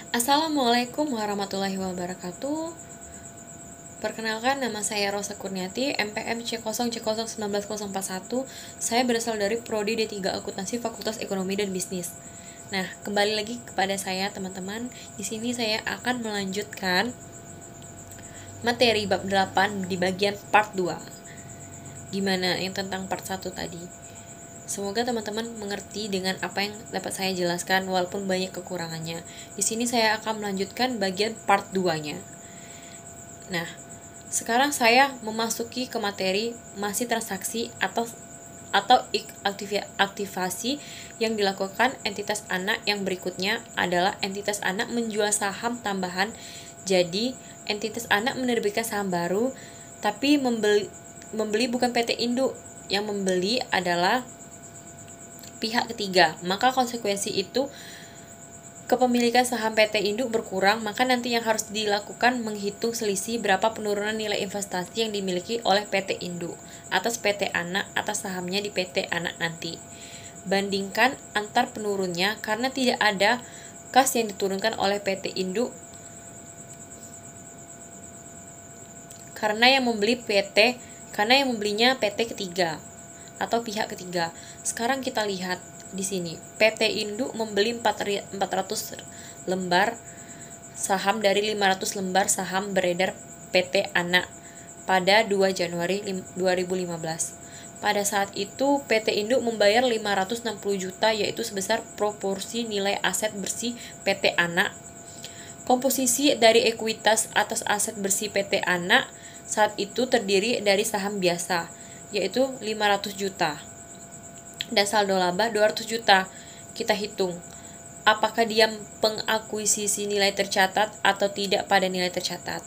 Assalamualaikum warahmatullahi wabarakatuh. Perkenalkan, nama saya Rosa Kurniati, MPM C0C01941. Saya berasal dari Prodi D3 Akuntansi Fakultas Ekonomi dan Bisnis. Nah, kembali lagi kepada saya, teman-teman. Di sini saya akan melanjutkan materi bab 8 di bagian part 2. Gimana yang tentang part 1 tadi? Semoga teman-teman mengerti dengan apa yang dapat saya jelaskan walaupun banyak kekurangannya. Di sini saya akan melanjutkan bagian part 2-nya. Nah, sekarang saya memasuki ke materi masih transaksi atau aktivasi yang dilakukan entitas anak. Yang berikutnya adalah entitas anak menjual saham tambahan. Jadi, entitas anak menerbitkan saham baru, tapi membeli bukan PT Induk. Yang membeli adalah pihak ketiga. Maka konsekuensi itu kepemilikan saham PT Induk berkurang, maka nanti yang harus dilakukan menghitung selisih berapa penurunan nilai investasi yang dimiliki oleh PT Induk atas PT Anak atas sahamnya di PT Anak nanti. Bandingkan antar penurunnya karena tidak ada kas yang diturunkan oleh PT Induk karena yang membelinya PT ketiga atau pihak ketiga. Sekarang kita lihat di sini, PT Induk membeli 400 lembar saham dari 500 lembar saham beredar PT Anak pada 2 Januari 2015. Pada saat itu, PT Induk membayar 560 juta, yaitu sebesar proporsi nilai aset bersih PT Anak. Komposisi dari ekuitas atas aset bersih PT Anak saat itu terdiri dari saham biasa, yaitu 500 juta. Dan saldo laba 200 juta. Kita hitung, apakah dia pengakuisisi nilai tercatat atau tidak pada nilai tercatat.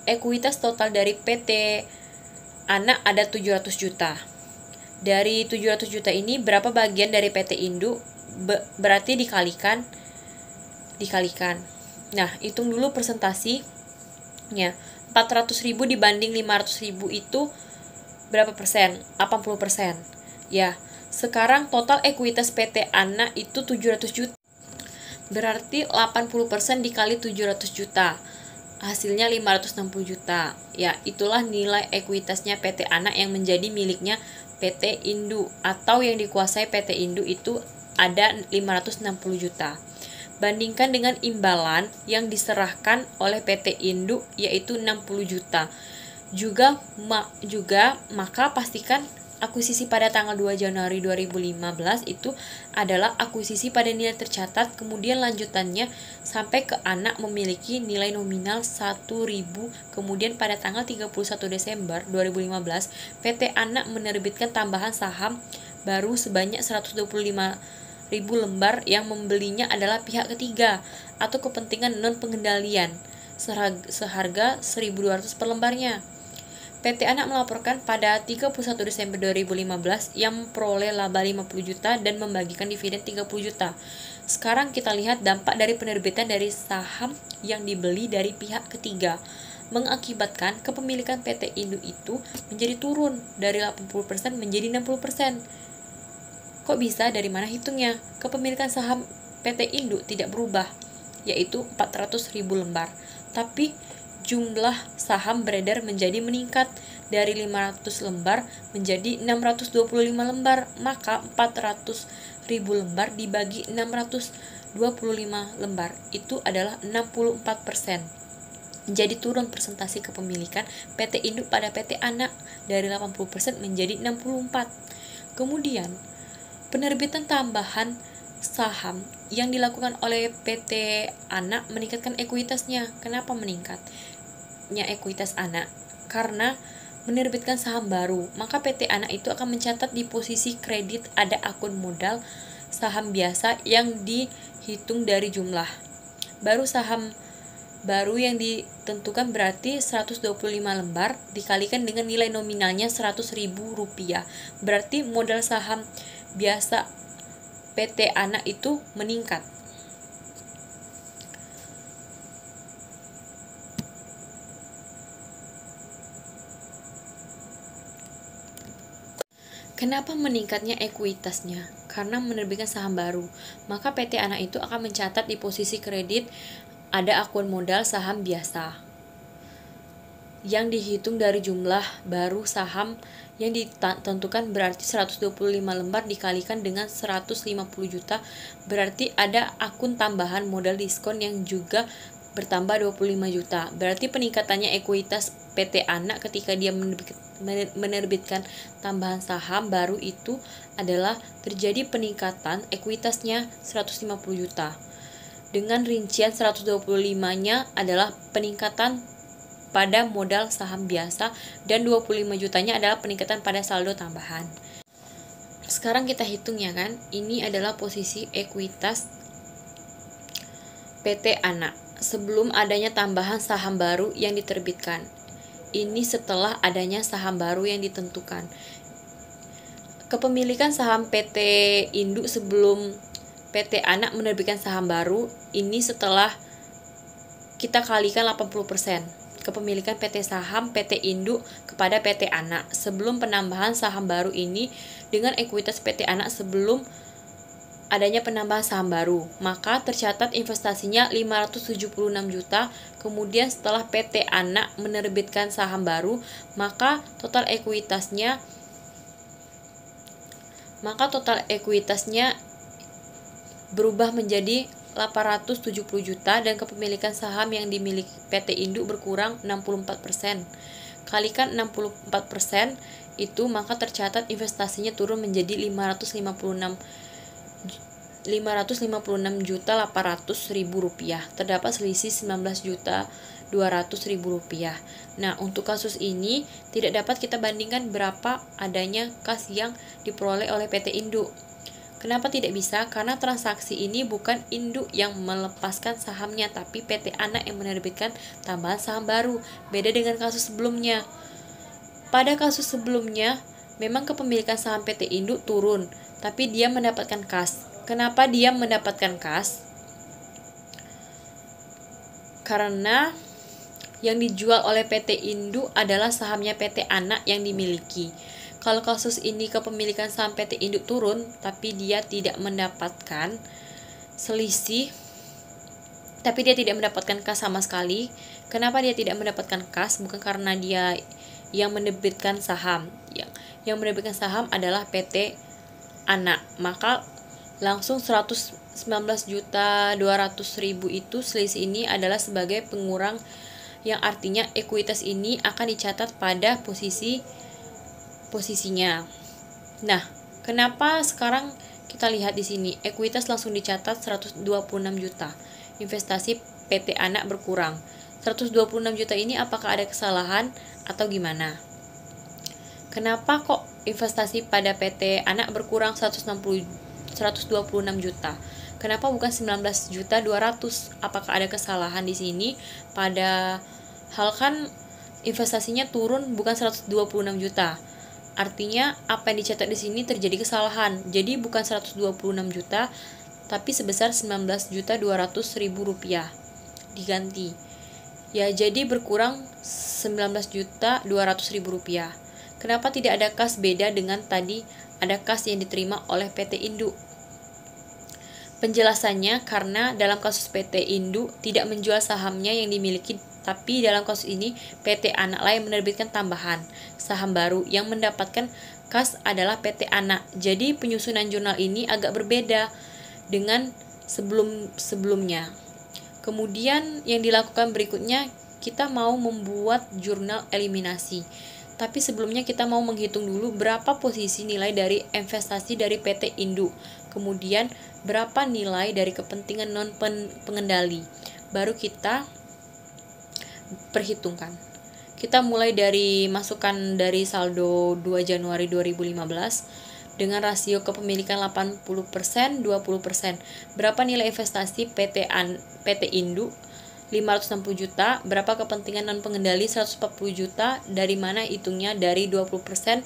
Ekuitas total dari PT Anak ada 700 juta. Dari 700 juta ini, berapa bagian dari PT Induk? Berarti dikalikan. Nah, hitung dulu persentasinya. 400.000 dibanding 500.000 itu berapa persen? 80%. Ya, sekarang total ekuitas PT Anak itu 700 juta. Berarti 80% dikali 700 juta. Hasilnya 560 juta. Ya, itulah nilai ekuitasnya PT Anak yang menjadi miliknya PT Induk atau yang dikuasai PT Induk itu ada 560 juta. Bandingkan dengan imbalan yang diserahkan oleh PT Induk yaitu 60 juta. Juga maka pastikan akuisisi pada tanggal 2 Januari 2015 itu adalah akuisisi pada nilai tercatat, kemudian lanjutannya sampai ke anak memiliki nilai nominal 1.000, kemudian pada tanggal 31 Desember 2015 PT Anak menerbitkan tambahan saham baru sebanyak 125.000 lembar yang membelinya adalah pihak ketiga atau kepentingan non-pengendalian seharga 1.200 per lembarnya. PT Anak melaporkan pada 31 Desember 2015 yang memperoleh laba 50 juta dan membagikan dividen 30 juta. Sekarang kita lihat dampak dari penerbitan dari saham yang dibeli dari pihak ketiga mengakibatkan kepemilikan PT Induk itu menjadi turun dari 80% menjadi 60%. Kok bisa? Dari mana hitungnya? Kepemilikan saham PT Induk tidak berubah, yaitu 400.000 lembar. Tapi jumlah saham beredar menjadi meningkat dari 500 lembar menjadi 625 lembar, maka 400.000 lembar dibagi 625 lembar itu adalah 64%. Jadi turun persentase kepemilikan PT Induk pada PT Anak dari 80% menjadi 64%. Kemudian, penerbitan tambahan saham yang dilakukan oleh PT Anak meningkatkan ekuitasnya. Kenapa meningkatnya ekuitas Anak? Karena menerbitkan saham baru, maka PT Anak itu akan mencatat di posisi kredit ada akun modal saham biasa yang dihitung dari jumlah. Baru saham baru yang ditentukan berarti 125 lembar dikalikan dengan nilai nominalnya Rp100.000. Berarti modal saham biasa PT Anak itu meningkat. Kenapa meningkatnya ekuitasnya? Karena menerbitkan saham baru, maka PT Anak itu akan mencatat di posisi kredit ada akun modal saham biasa yang dihitung dari jumlah baru saham yang ditentukan, berarti 125 lembar dikalikan dengan 150 juta, berarti ada akun tambahan modal diskon yang juga bertambah 25 juta. Berarti peningkatannya ekuitas PT Anak ketika dia menerbitkan tambahan saham baru itu adalah terjadi peningkatan ekuitasnya 150 juta. Dengan rincian 125-nya adalah peningkatan pada modal saham biasa dan 25 jutanya adalah peningkatan pada saldo tambahan. Sekarang kita hitung ya kan, ini adalah posisi ekuitas PT Anak sebelum adanya tambahan saham baru yang diterbitkan. Ini setelah adanya saham baru yang ditentukan. Kepemilikan saham PT Induk sebelum PT Anak menerbitkan saham baru, ini setelah kita kalikan 80%. Kepemilikan PT Saham PT Induk kepada PT Anak sebelum penambahan saham baru ini dengan ekuitas PT Anak sebelum adanya penambahan saham baru, maka tercatat investasinya 576 juta. Kemudian setelah PT Anak menerbitkan saham baru, maka total ekuitasnya berubah menjadi 870 juta dan kepemilikan saham yang dimiliki PT Induk berkurang 64%. Kalikan 64% itu, maka tercatat investasinya turun menjadi 556 juta 800 ribu rupiah. Terdapat selisih 19 juta 200 ribu rupiah. Nah, untuk kasus ini tidak dapat kita bandingkan berapa adanya kas yang diperoleh oleh PT Induk. Kenapa tidak bisa? Karena transaksi ini bukan Induk yang melepaskan sahamnya, tapi PT Anak yang menerbitkan tambahan saham baru. Beda dengan kasus sebelumnya. Pada kasus sebelumnya, memang kepemilikan saham PT Induk turun, tapi dia mendapatkan kas. Kenapa dia mendapatkan kas? Karena yang dijual oleh PT Induk adalah sahamnya PT Anak yang dimiliki. Kalau kasus ini kepemilikan saham PT Induk turun, tapi dia tidak mendapatkan selisih, tapi dia tidak mendapatkan kas sama sekali. Kenapa dia tidak mendapatkan kas? Bukan karena dia yang menerbitkan saham. Yang menerbitkan saham adalah PT Anak. Maka langsung 119 juta 200 ribu itu selisih ini adalah sebagai pengurang, yang artinya ekuitas ini akan dicatat pada posisinya. Nah, kenapa sekarang kita lihat di sini ekuitas langsung dicatat 126 juta. Investasi PT Anak berkurang. 126 juta ini apakah ada kesalahan atau gimana? Kenapa kok investasi pada PT Anak berkurang 126 juta? Kenapa bukan 19 juta 200? Apakah ada kesalahan di sini? Padahal kan investasinya turun bukan 126 juta. Artinya apa yang dicatat di sini terjadi kesalahan. Jadi bukan 126 juta tapi sebesar 19 juta 200 ribu rupiah. Diganti. Ya, jadi berkurang 19 juta 200 ribu rupiah. Kenapa tidak ada kas beda dengan tadi ada kas yang diterima oleh PT Induk? Penjelasannya karena dalam kasus PT Induk tidak menjual sahamnya yang dimiliki, tapi dalam kasus ini PT Anak lain menerbitkan tambahan saham baru, yang mendapatkan kas adalah PT Anak. Jadi penyusunan jurnal ini agak berbeda dengan sebelumnya. Kemudian yang dilakukan berikutnya, kita mau membuat jurnal eliminasi. Tapi sebelumnya kita mau menghitung dulu berapa posisi nilai dari investasi dari PT Induk. Kemudian berapa nilai dari kepentingan non pengendali. Baru kita perhitungkan. Kita mulai dari masukan dari saldo 2 Januari 2015 dengan rasio kepemilikan 80%, 20%. Berapa nilai investasi PT Induk? 560 juta. Berapa kepentingan non pengendali? 140 juta. Dari mana hitungnya? Dari 20%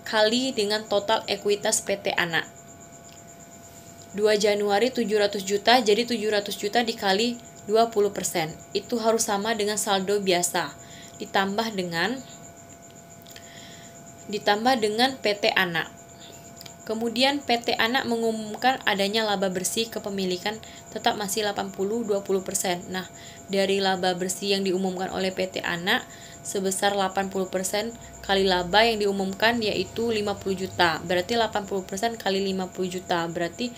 kali dengan total ekuitas PT Anak. 2 Januari 700 juta, jadi 700 juta dikali 20%. Itu harus sama dengan saldo biasa. Ditambah dengan PT Anak. Kemudian PT Anak mengumumkan adanya laba bersih kepemilikan tetap masih 80-20%. Nah, dari laba bersih yang diumumkan oleh PT Anak sebesar 80% kali laba yang diumumkan yaitu 50 juta. Berarti 80% kali 50 juta, berarti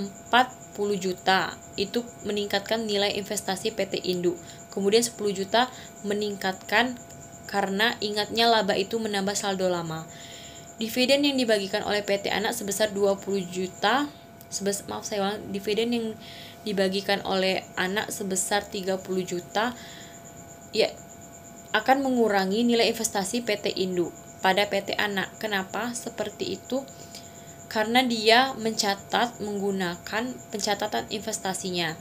40 juta. Itu meningkatkan nilai investasi PT Induk. Kemudian 10 juta meningkatkan karena ingatnya laba itu menambah saldo lama. Dividen yang dibagikan oleh PT Anak sebesar 20 juta. Dividen yang dibagikan oleh Anak sebesar 30 juta ya akan mengurangi nilai investasi PT Induk pada PT Anak. Kenapa seperti itu? Karena dia mencatat menggunakan pencatatan investasinya.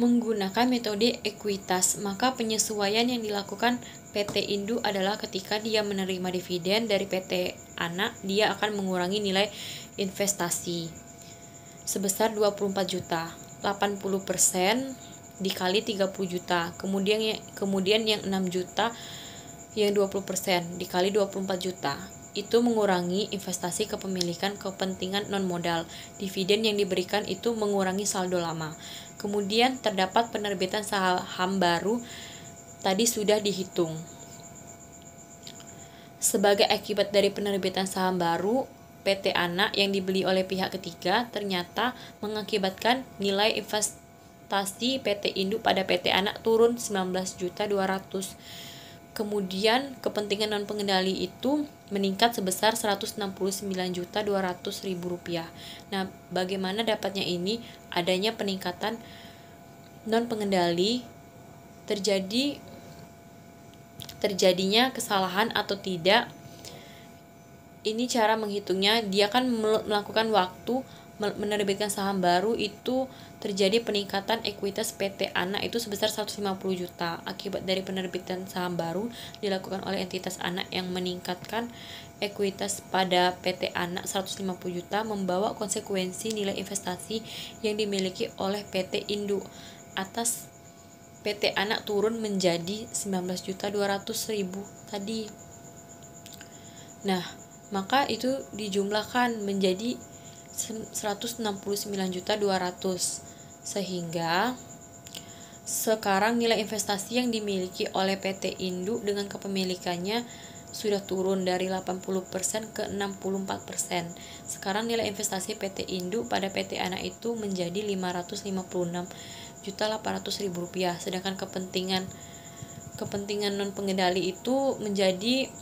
Menggunakan metode ekuitas, maka penyesuaian yang dilakukan PT Induk adalah ketika dia menerima dividen dari PT Anak, dia akan mengurangi nilai investasi sebesar 24 juta. 80% dikali 30 juta. Kemudian yang 6 juta yang 20% dikali 24 juta. Itu mengurangi investasi kepemilikan kepentingan non-modal. Dividen yang diberikan itu mengurangi saldo lama. Kemudian terdapat penerbitan saham baru, tadi sudah dihitung. Sebagai akibat dari penerbitan saham baru, PT Anak yang dibeli oleh pihak ketiga ternyata mengakibatkan nilai investasi PT Induk pada PT Anak turun 19.200.000. Kemudian kepentingan non pengendali itu meningkat sebesar 169.200.000 rupiah. Nah, bagaimana dapatnya ini? Adanya peningkatan non pengendali, terjadinya kesalahan atau tidak. Ini cara menghitungnya, dia kan melakukan waktu menerbitkan saham baru itu terjadi peningkatan ekuitas PT Anak itu sebesar 150 juta. Akibat dari penerbitan saham baru dilakukan oleh entitas anak yang meningkatkan ekuitas pada PT Anak 150 juta membawa konsekuensi nilai investasi yang dimiliki oleh PT Induk atas PT Anak turun menjadi 19.200.000 tadi. Nah, maka itu dijumlahkan menjadi 169.200.000 sehingga sekarang nilai investasi yang dimiliki oleh PT Induk dengan kepemilikannya sudah turun dari 80% ke 64%. Sekarang nilai investasi PT Induk pada PT Anak itu menjadi 556.800.000 rupiah, sedangkan kepentingan non pengendali itu menjadi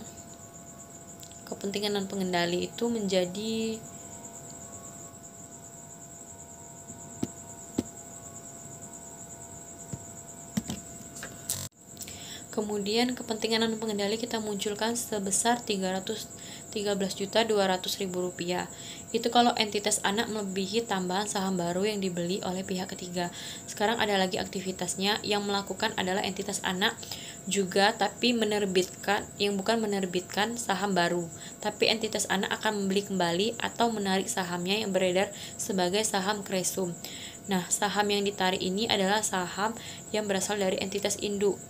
kemudian kepentingan non pengendali kita munculkan sebesar 313.200.000 rupiah. Itu kalau entitas anak melebihi tambahan saham baru yang dibeli oleh pihak ketiga. Sekarang ada lagi aktivitasnya, yang melakukan adalah entitas anak juga, tapi bukan menerbitkan saham baru, tapi entitas anak akan membeli kembali atau menarik sahamnya yang beredar sebagai saham Kresum. Nah, saham yang ditarik ini adalah saham yang berasal dari entitas induk.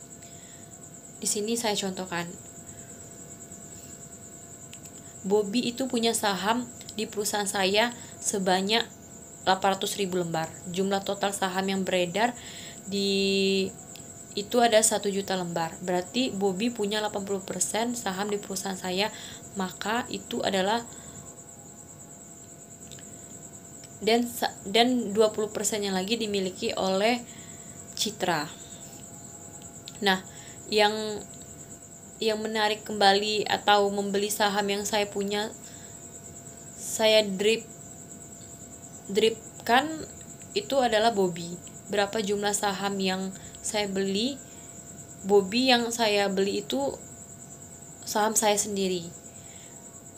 Di sini saya contohkan. Bobby itu punya saham di perusahaan saya sebanyak 800.000 lembar. Jumlah total saham yang beredar itu ada 1 juta lembar. Berarti Bobby punya 80% saham di perusahaan saya, maka itu adalah dan 20%-nya lagi dimiliki oleh Citra. Nah, yang menarik kembali atau membeli saham yang saya punya, saya dripkan itu adalah Bobby. Berapa jumlah saham yang saya beli? Bobby yang saya beli itu saham saya sendiri.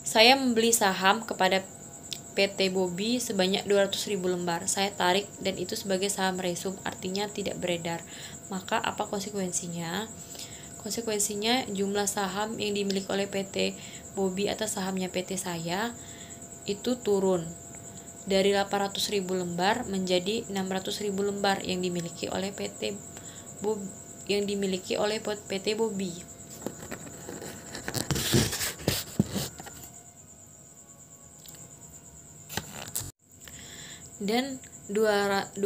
Saya membeli saham kepada PT Bobby sebanyak 200.000 lembar. Saya tarik dan itu sebagai saham resum, artinya tidak beredar. Maka apa konsekuensinya? Konsekuensinya jumlah saham yang dimiliki oleh PT Bobby atas sahamnya PT saya itu turun dari 800.000 lembar menjadi 600.000 lembar yang dimiliki oleh PT yang dimiliki oleh PT Bobi. Dan 200.000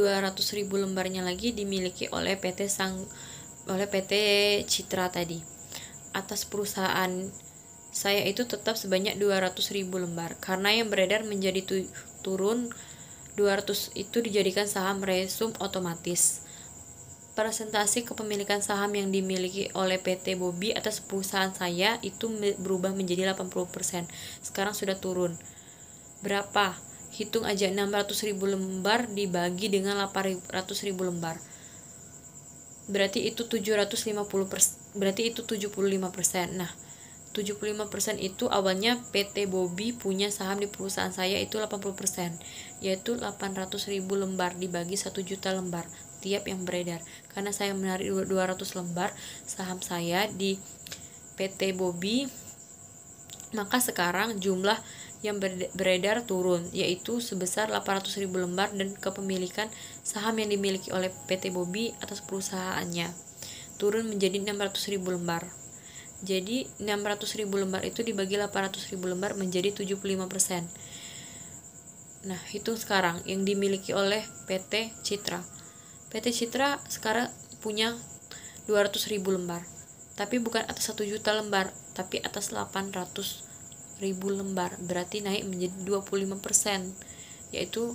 lembarnya lagi dimiliki oleh PT Citra tadi. Atas perusahaan saya itu tetap sebanyak 200.000 lembar, karena yang beredar menjadi turun 200 itu dijadikan saham resum otomatis. Presentasi kepemilikan saham yang dimiliki oleh PT Bobi atas perusahaan saya itu berubah menjadi 80%. Sekarang sudah turun. Berapa? Hitung aja, 600.000 lembar dibagi dengan 800.000 lembar. Berarti itu 75%. Nah, 75% itu awalnya PT Bobi punya saham di perusahaan saya itu 80%, yaitu 800.000 lembar dibagi 1 juta lembar tiap yang beredar. Karena saya menarik 200 lembar saham saya di PT Bobi, maka sekarang jumlah yang beredar turun, yaitu sebesar 800.000 lembar, dan kepemilikan saham yang dimiliki oleh PT Bobi atas perusahaannya turun menjadi 600.000 lembar. Jadi 600.000 lembar itu dibagi 800.000 lembar menjadi 75%. Nah, hitung sekarang yang dimiliki oleh PT Citra. PT Citra sekarang punya 200.000 lembar. Tapi bukan atas 1 juta lembar, tapi atas 800.000 lembar. Berarti naik menjadi 25%, yaitu